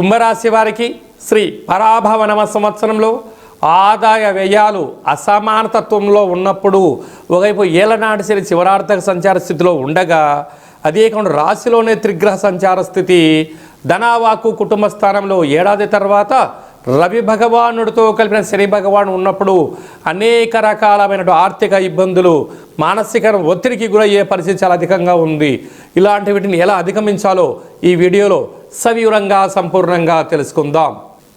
కుంభరాశి వారికి శ్రీ పరాభవ నవ సంవత్సరంలో ఆదాయ వ్యయాలు అసమానతత్వంలో ఉన్నప్పుడు ఒకవైపు ఏలనాటి శని చివరార్థక సంచార స్థితిలో ఉండగా అదే కాకుండా రాశిలోనే త్రిగ్రహ సంచార స్థితి ధనావాకు కుటుంబ స్థానంలో ఏడాది తర్వాత రవి భగవానుడితో కలిపిన శని భగవాను ఉన్నప్పుడు అనేక రకాలమైన ఆర్థిక ఇబ్బందులు మానసిక ఒత్తిడికి గురయ్యే పరిస్థితి చాలా అధికంగా ఉంది. ఇలాంటి వీటిని ఎలా అధిగమించాలో ఈ వీడియోలో సవివరంగా సంపూర్ణంగా తెలుసుకుందాం.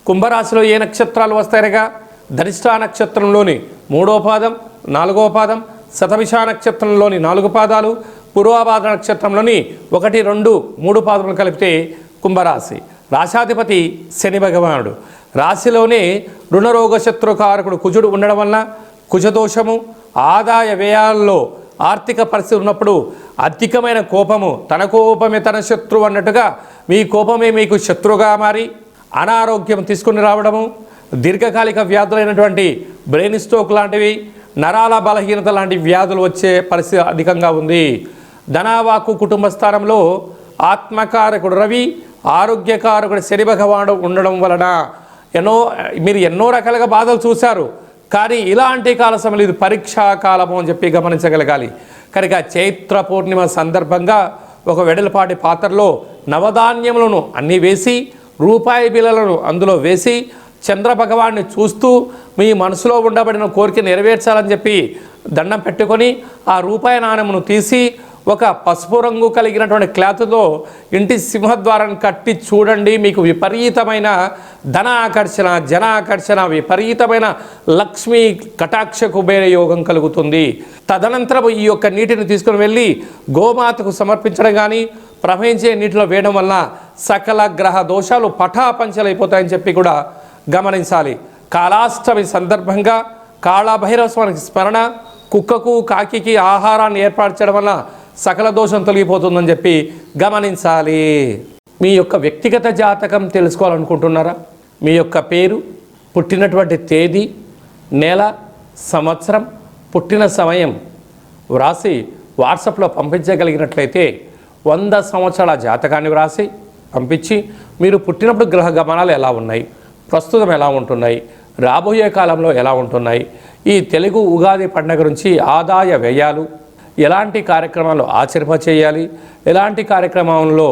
కుంభరాశిలో ఏ నక్షత్రాలు వస్తాయనగా ధనిష్ఠ నక్షత్రంలోని 3వ పాదం 4వ పాదం శతభిష నక్షత్రంలోని 4 పాదాలు పూర్వభాద్ర నక్షత్రంలోని 1, 2, 3 పాదములు కలిపితే కుంభరాశి. రాశాధిపతి శని భగవానుడు. రాశిలోనే రుణరోగ శత్రుకారకుడు కుజుడు ఉండడం వలన కుజదోషము ఆదాయ వ్యయాల్లో ఆర్థిక పరిస్థితి ఉన్నప్పుడు అధికమైన కోపము, తన కోపమే తన శత్రువు అన్నట్టుగా మీ కోపమే మీకు శత్రువుగా మారి అనారోగ్యం తీసుకుని రావడము, దీర్ఘకాలిక వ్యాధులైనటువంటి బ్రెయిన్ స్ట్రోక్ లాంటివి, నరాల బలహీనత లాంటి వ్యాధులు వచ్చే పరిస్థితి అధికంగా ఉంది. ధనావాకు కుటుంబ స్థానంలో ఆత్మకారకుడు రవి, ఆరోగ్యకారకుడు శని భగవానుడు ఉండడం వలన మీరు ఎన్నో రకాలుగా బాధలు చూశారు. కానీ ఇలాంటి కాల సమయంలో ఇది పరీక్షా కాలము అని చెప్పి గమనించగలగాలి. కనుక చైత్ర పూర్ణిమ సందర్భంగా ఒక వెడలపాటి పాత్రలో నవధాన్యములను అన్నీ వేసి రూపాయి బిళ్ళలను అందులో వేసి చంద్ర భగవాన్ని చూస్తూ మీ మనసులో ఉండబడిన కోరిక నెరవేర్చాలని చెప్పి దండం పెట్టుకొని ఆ రూపాయి నాణెమును తీసి ఒక పసుపు రంగు కలిగినటువంటి క్లాత్తో ఇంటి సింహద్వారాన్ని కట్టి చూడండి. మీకు విపరీతమైన ధన ఆకర్షణ, జన ఆకర్షణ, విపరీతమైన లక్ష్మీ కటాక్ష కుబేర యోగం కలుగుతుంది. తదనంతరం ఈ యొక్క నీటిని తీసుకుని వెళ్ళి గోమాతకు సమర్పించడం కానీ ప్రవహించే నీటిలో వేయడం వల్ల సకల గ్రహ దోషాలు పటాపంచలైపోతాయని చెప్పి కూడా గమనించాలి. కాళాష్టమి సందర్భంగా కాళభైరవ స్వామికి స్మరణ, కుక్కకు కాకికి ఆహారాన్ని ఏర్పాటు చేయడం వల్ల సకల దోషం తొలగిపోతుందని చెప్పి గమనించాలి. మీ యొక్క వ్యక్తిగత జాతకం తెలుసుకోవాలనుకుంటున్నారా? మీ యొక్క పేరు, పుట్టినటువంటి తేదీ, నెల, సంవత్సరం, పుట్టిన సమయం వ్రాసి వాట్సాప్లో పంపించగలిగినట్లయితే 100 సంవత్సరాల జాతకాన్ని వ్రాసి పంపించి మీరు పుట్టినప్పుడు గ్రహ గమనాలు ఎలా ఉన్నాయి, ప్రస్తుతం ఎలా ఉంటున్నాయి, రాబోయే కాలంలో ఎలా ఉంటున్నాయి, ఈ తెలుగు ఉగాది పండుగ నుంచి ఆదాయ వ్యయాలు ఎలాంటి కార్యక్రమాలు ఆచరింపచేయాలి, ఎలాంటి కార్యక్రమంలో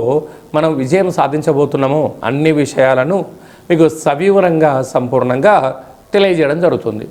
మనం విజయం సాధించబోతున్నామో అన్ని విషయాలను మీకు సవివరంగా సంపూర్ణంగా తెలియజేయడం జరుగుతుంది.